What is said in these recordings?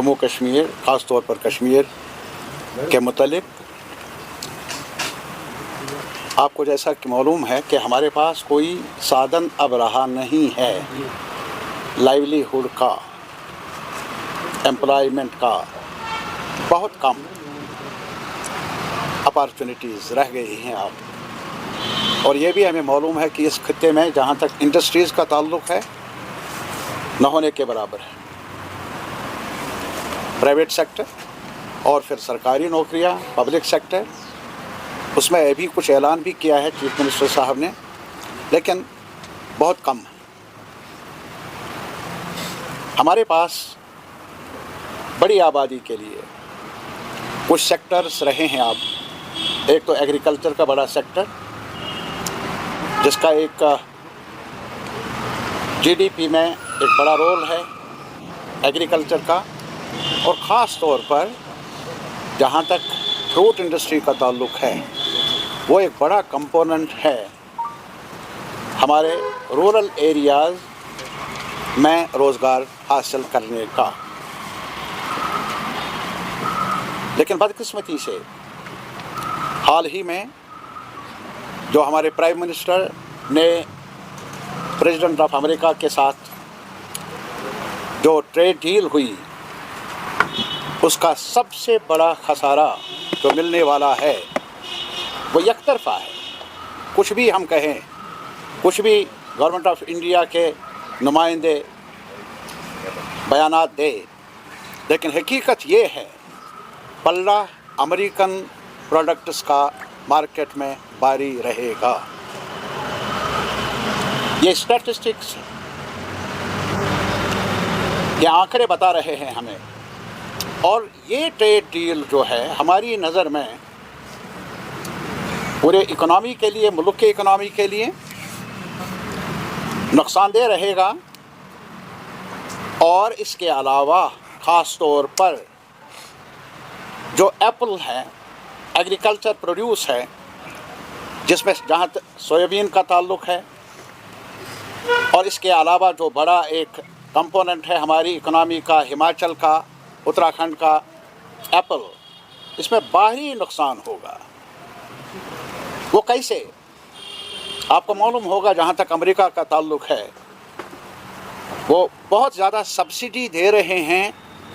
जम्मू कश्मीर, ख़ास तौर पर कश्मीर के मुतालिक आपको जैसा कि मालूम है कि हमारे पास कोई साधन अब रहा नहीं है लाइवलीहुड का, एम्प्लॉयमेंट का, बहुत कम अपॉर्चुनिटीज़ रह गई हैं अब। और ये भी हमें मालूम है कि इस खत्ते में जहाँ तक इंडस्ट्रीज़ का ताल्लुक़ है न होने के बराबर है। प्राइवेट सेक्टर और फिर सरकारी नौकरियाँ, पब्लिक सेक्टर, उसमें अभी कुछ ऐलान भी किया है चीफ मिनिस्टर साहब ने, लेकिन बहुत कम। हमारे पास बड़ी आबादी के लिए कुछ सेक्टर्स रहे हैं अब। एक तो एग्रीकल्चर का बड़ा सेक्टर, जिसका एक जीडीपी में एक बड़ा रोल है एग्रीकल्चर का, और ख़ास तौर पर जहाँ तक फ्रूट इंडस्ट्री का ताल्लुक़ है वो एक बड़ा कंपोनेंट है हमारे रूरल एरियाज़ में रोज़गार हासिल करने का। लेकिन बदकिस्मती से हाल ही में जो हमारे प्राइम मिनिस्टर ने प्रेसिडेंट ऑफ अमेरिका के साथ जो ट्रेड डील हुई, उसका सबसे बड़ा खसारा जो मिलने वाला है वो एक तरफ़ा है। कुछ भी हम कहें, कुछ भी गवर्नमेंट ऑफ इंडिया के नुमाइंदे बयानात दे, लेकिन हकीकत ये है पल्ला अमेरिकन प्रोडक्ट्स का मार्केट में भारी रहेगा। ये स्टैटिस्टिक्स, ये आंकड़े बता रहे हैं हमें। और ये ट्रेड डील जो है हमारी नज़र में पूरे इकोनॉमी के लिए, मुल्क के इकोनॉमी के लिए नुकसानदेह रहेगा। और इसके अलावा ख़ास तौर पर जो एप्पल है, एग्रीकल्चर प्रोड्यूस है, जिसमें जहाँ तक सोयाबीन का ताल्लुक़ है, और इसके अलावा जो बड़ा एक कंपोनेंट है हमारी इकोनॉमी का, हिमाचल का, उत्तराखंड का एप्पल, इसमें बाहरी नुकसान होगा। वो कैसे? आपको मालूम होगा जहाँ तक अमेरिका का ताल्लुक़ है वो बहुत ज़्यादा सब्सिडी दे रहे हैं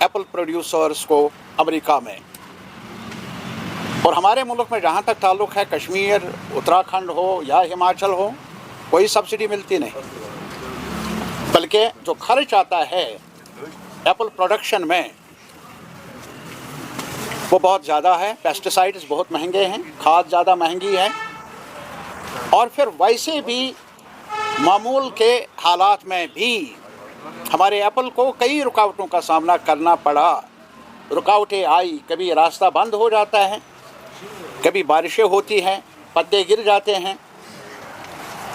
एप्पल प्रोड्यूसर्स को अमेरिका में। और हमारे मुल्क में जहाँ तक ताल्लुक़ है, कश्मीर, उत्तराखंड हो या हिमाचल हो, कोई सब्सिडी मिलती नहीं, बल्कि जो खर्च आता है एप्पल प्रोडक्शन में वो बहुत ज़्यादा है। पेस्टिसाइड्स बहुत महंगे हैं, खाद ज़्यादा महंगी है, और फिर वैसे भी मामूल के हालात में भी हमारे एप्पल को कई रुकावटों का सामना करना पड़ा। रुकावटें आई, कभी रास्ता बंद हो जाता है, कभी बारिशें होती हैं, पत्ते गिर जाते हैं,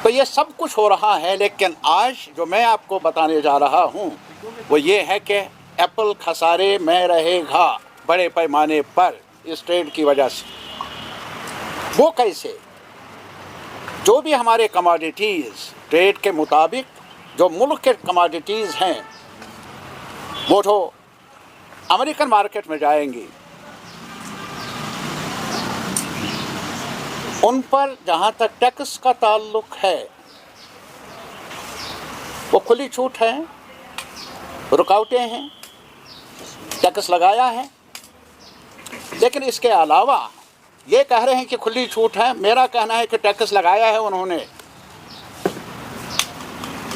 तो ये सब कुछ हो रहा है। लेकिन आज जो मैं आपको बताने जा रहा हूँ वो ये है कि एप्पल खसारे में रहेगा बड़े पैमाने पर इस ट्रेड की वजह से। वो कैसे? जो भी हमारे कमोडिटीज़ ट्रेड के मुताबिक जो मुल्क के कमोडिटीज़ हैं वो जो अमेरिकन मार्केट में जाएंगी, उन पर जहाँ तक टैक्स का ताल्लुक़ है वो खुली छूट है, रुकावटें हैं, टैक्स लगाया है। लेकिन इसके अलावा ये कह रहे हैं कि खुली छूट है, मेरा कहना है कि टैक्स लगाया है उन्होंने,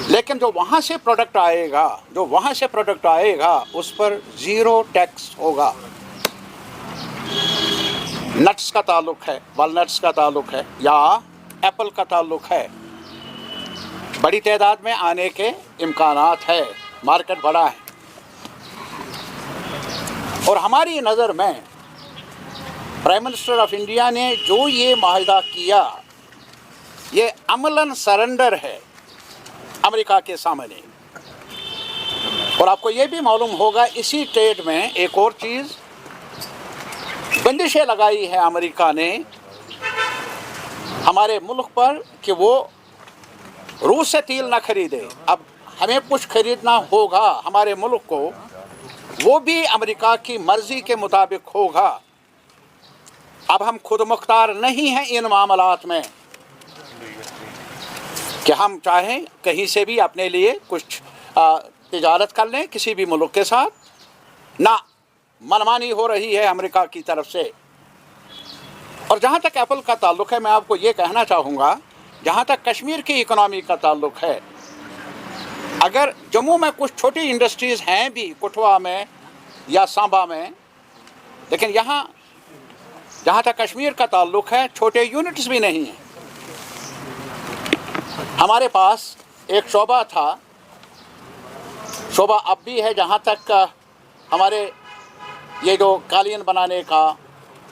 लेकिन जो वहाँ से प्रोडक्ट आएगा उस पर ज़ीरो टैक्स होगा। नट्स का ताल्लुक़ है, वालनट्स का ताल्लुक़ है या एप्पल का ताल्लुक़ है, बड़ी तादाद में आने के इम्कानात है, मार्केट बड़ा है। और हमारी नज़र में प्राइम मिनिस्टर ऑफ इंडिया ने जो ये माहिदा किया, ये अमलन सरेंडर है अमेरिका के सामने। और आपको ये भी मालूम होगा इसी ट्रेड में एक और चीज़ बंदिशें लगाई है अमेरिका ने हमारे मुल्क पर कि वो रूस से तेल ना खरीदे। अब हमें कुछ खरीदना होगा हमारे मुल्क को वो भी अमेरिका की मर्जी के मुताबिक होगा। अब हम खुद मुख्तार नहीं हैं इन मामलात में कि हम चाहें कहीं से भी अपने लिए कुछ तिजारत कर लें किसी भी मुल्क के साथ, ना मनमानी हो रही है अमेरिका की तरफ से। और जहाँ तक एप्पल का ताल्लुक़ है, मैं आपको ये कहना चाहूँगा, जहाँ तक कश्मीर की इकनॉमी का ताल्लुक़ है, अगर जम्मू में कुछ छोटी इंडस्ट्रीज़ हैं भी, कठुआ में या सांबा में, लेकिन यहाँ जहाँ तक कश्मीर का ताल्लुक़ है छोटे यूनिट्स भी नहीं हैं। हमारे पास एक शोबा था, शोबा अब भी है, जहाँ तक हमारे ये जो कालीन बनाने का,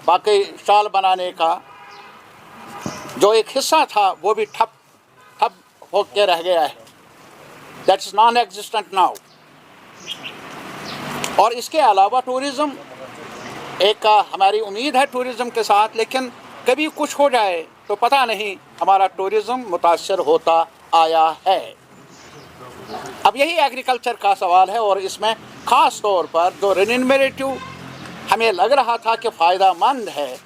बाकी शाल बनाने का जो एक हिस्सा था वो भी ठप होकर रह गया है। That's non existent now. और इसके अलावा टूरिज़्म एक हमारी उम्मीद है टूरिज़्म के साथ, लेकिन कभी कुछ हो जाए तो पता नहीं हमारा टूरिज़्म मुतासर होता आया है। अब यही एग्रीकल्चर का सवाल है, और इसमें ख़ास तौर पर जो रिन्यूमरेटिव हमें लग रहा था कि फ़ायदा मंद है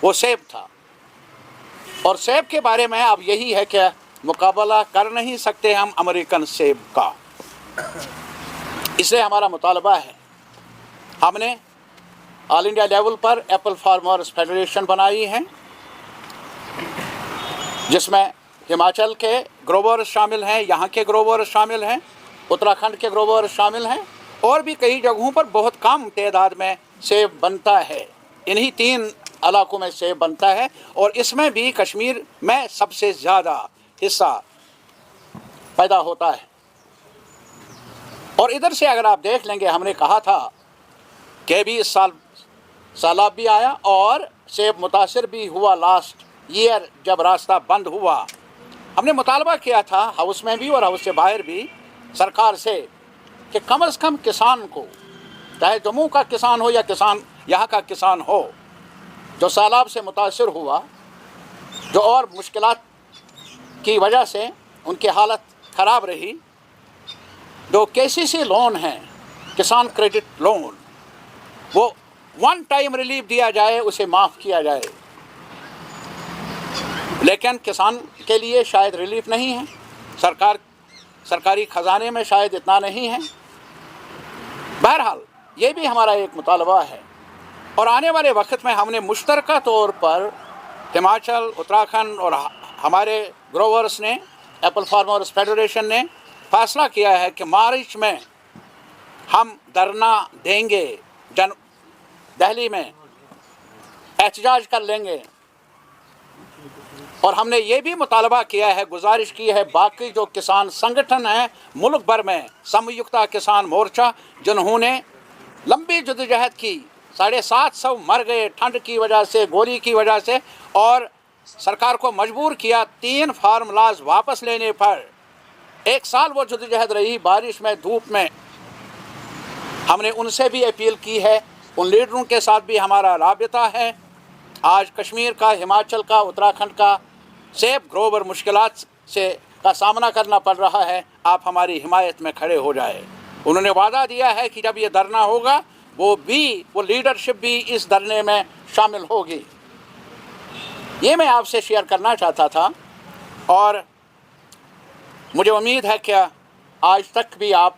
वो सेब था। और सेब के बारे में अब यही है कि मुकाबला कर नहीं सकते हम अमेरिकन सेब का, इसलिए हमारा मुतालबा है, हमने ऑल इंडिया लेवल पर एप्पल फार्मर्स फेडरेशन बनाई है, जिसमें हिमाचल के ग्रोवर्स शामिल हैं, यहाँ के ग्रोवर्स शामिल हैं, उत्तराखंड के ग्रोवर्स शामिल हैं, और भी कई जगहों पर बहुत कम तादाद में सेब बनता है। इन्हीं 3 इलाकों में सेब बनता है, और इसमें भी कश्मीर में सबसे ज़्यादा हिस्सा पैदा होता है। और इधर से अगर आप देख लेंगे, हमने कहा था कि भी इस साल सैलाब भी आया और सेब मुतासर भी हुआ। लास्ट ईयर जब रास्ता बंद हुआ, हमने मुतालबा किया था हाउस में भी और हाउस से बाहर भी सरकार से कि कम से कम किसान को, चाहे जम्मू का किसान हो या किसान यहाँ का किसान हो, जो सैलाब से मुतासर हुआ, जो और मुश्किलात की वजह से उनकी हालत ख़राब रही, जो KCC लोन हैं, किसान क्रेडिट लोन, वो 1 टाइम रिलीफ दिया जाए, उसे माफ़ किया जाए। लेकिन किसान के लिए शायद रिलीफ नहीं है, सरकारी ख़जाने में शायद इतना नहीं है। बहरहाल ये भी हमारा एक मुतालबा है, और आने वाले वक्त में हमने मुश्तरका तौर पर हिमाचल, उत्तराखंड और हमारे ग्रोवर्स ने, एप्पल फार्मर्स फेडरेशन ने फैसला किया है कि मार्च में हम धरना देंगे, दिल्ली में एहतजाज कर लेंगे। और हमने ये भी मुतालबा किया है, गुजारिश की है बाकी जो किसान संगठन हैं मुल्क भर में, संयुक्ता किसान मोर्चा, जिन्होंने लंबी जद्दोजहद की, 750 मर गए ठंड की वजह से, गोली की वजह से, और सरकार को मजबूर किया 3 फार्मूलाज वापस लेने पर। 1 साल वो जद्दोजहद रही, बारिश में, धूप में। हमने उनसे भी अपील की है, उन लीडरों के साथ भी हमारा राबिता है। आज कश्मीर का, हिमाचल का, उत्तराखंड का सेब ग्रोवर मुश्किलात से का सामना करना पड़ रहा है, आप हमारी हिमायत में खड़े हो जाए। उन्होंने वादा दिया है कि जब ये धरना होगा वो लीडरशिप भी इस धरने में शामिल होगी। ये मैं आपसे शेयर करना चाहता था, और मुझे उम्मीद है कि आज तक भी आप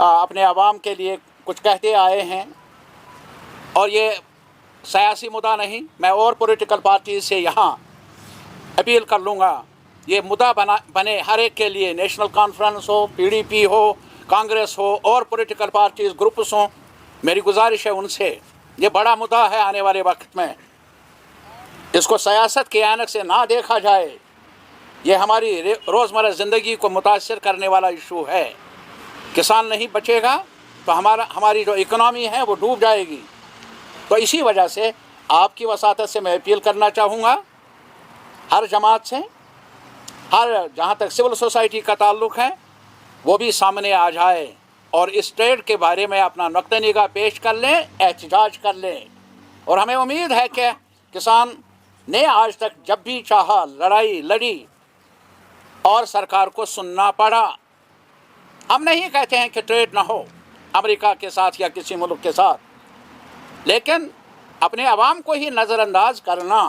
अपने आवाम के लिए कुछ कहते आए हैं, और ये सियासी मुद्दा नहीं, मैं और पॉलिटिकल पार्टी से यहाँ अपील कर लूँगा, ये मुद्दा बने हर एक के लिए, नेशनल कॉन्फ्रेंस हो, PDP हो, कांग्रेस हो, और पॉलिटिकल पार्टीज ग्रुप्स हों। मेरी गुजारिश है उनसे, ये बड़ा मुद्दा है आने वाले वक्त में, इसको सियासत के ऐनक से ना देखा जाए। ये हमारी रोज़मर्रा ज़िंदगी को मुतासर करने वाला इशू है। किसान नहीं बचेगा तो हमारी जो इकनॉमी है वो डूब जाएगी। तो इसी वजह से आपकी वसातत से मैं अपील करना चाहूँगा हर जमात से, हर जहाँ तक सिविल सोसाइटी का ताल्लुक़ है, वो भी सामने आ जाए और इस ट्रेड के बारे में अपना नुक्ता निगाह पेश कर लें, एहतजाज कर लें। और हमें उम्मीद है कि किसान ने आज तक जब भी चाहा लड़ाई लड़ी और सरकार को सुनना पड़ा। हम नहीं कहते हैं कि ट्रेड ना हो, अमेरिका के साथ या किसी मुल्क के साथ, लेकिन अपने अवाम को ही नज़रअंदाज करना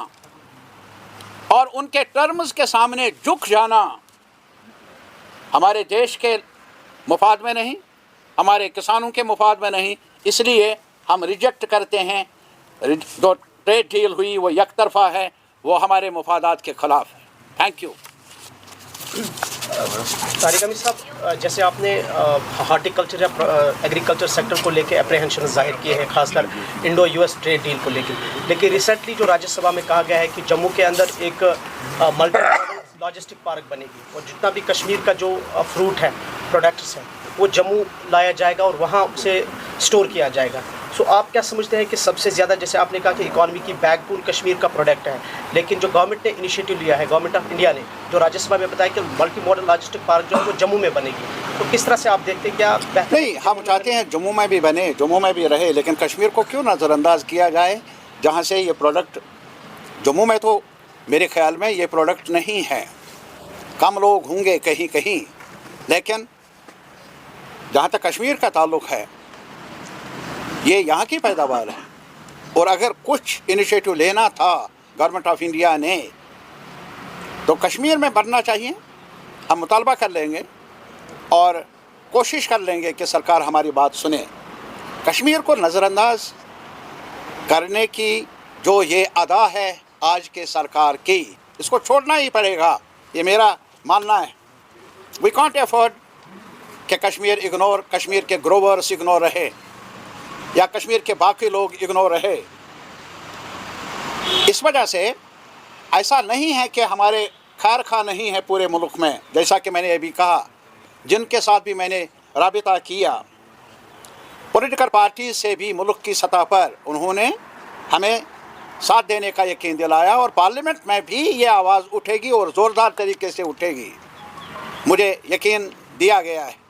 और उनके टर्म्स के सामने झुक जाना हमारे देश के मुफाद में नहीं, हमारे किसानों के मुफाद में नहीं। इसलिए हम रिजेक्ट करते हैं। जो ट्रेड डील हुई वो एक तरफा है, वो हमारे मुफादात के ख़िलाफ़ है। Thank you. तारिक अमीर साहब, जैसे आपने हार्टिकल्चर या एग्रीकल्चर सेक्टर को लेके अप्रीहेंशन जाहिर किए हैं, खासकर इंडो यूएस ट्रेड डील को लेके रिसेंटली जो राज्यसभा में कहा गया है कि जम्मू के अंदर एक मल्टी लॉजिस्टिक पार्क बनेगी और जितना भी कश्मीर का जो फ्रूट है, प्रोडक्ट्स हैं, वो जम्मू लाया जाएगा और वहाँ उसे स्टोर किया जाएगा। सो आप क्या समझते हैं कि सबसे ज़्यादा, जैसे आपने कहा कि इकॉनमी की बैकबोन कश्मीर का प्रोडक्ट है, लेकिन जो गवर्नमेंट ने इनिशिएटिव लिया है, गवर्नमेंट ऑफ इंडिया ने जो राज्यसभा में बताया कि मल्टी मॉडल लॉजिस्टिक पार्क जो है वो जम्मू में बनेगी, तो किस तरह से आप देखते हैं? क्या बेहतर? नहीं, हम चाहते हैं जम्मू में भी बने, जम्मू में भी रहे, लेकिन कश्मीर को क्यों नज़रअंदाज किया जाए, जहाँ से ये प्रोडक्ट जम्मू में तो मेरे ख्याल में ये प्रोडक्ट नहीं है। कम लोग होंगे कहीं कहीं, लेकिन जहाँ तक कश्मीर का ताल्लुक़ है ये यहाँ की पैदावार है। और अगर कुछ इनिशिएटिव लेना था गवर्नमेंट ऑफ इंडिया ने तो कश्मीर में बनना चाहिए। हम मुतालबा कर लेंगे और कोशिश कर लेंगे कि सरकार हमारी बात सुने। कश्मीर को नज़रअंदाज करने की जो ये अदा है आज के सरकार की, इसको छोड़ना ही पड़ेगा, ये मेरा मानना है। वी कांट अफोर्ड कि कश्मीर इग्नोर, कश्मीर के ग्रोवर्स इग्नोर रहे या कश्मीर के बाकी लोग इग्नोर रहे। इस वजह से ऐसा नहीं है कि हमारे खैर खा नहीं है पूरे मुल्क में, जैसा कि मैंने अभी कहा, जिनके साथ भी मैंने राबिता किया, पॉलिटिकल पार्टी से भी मुल्क की सतह पर उन्होंने हमें साथ देने का यकीन दिलाया और पार्लियामेंट में भी ये आवाज़ उठेगी और ज़ोरदार तरीके से उठेगी, मुझे यकीन दिया गया है।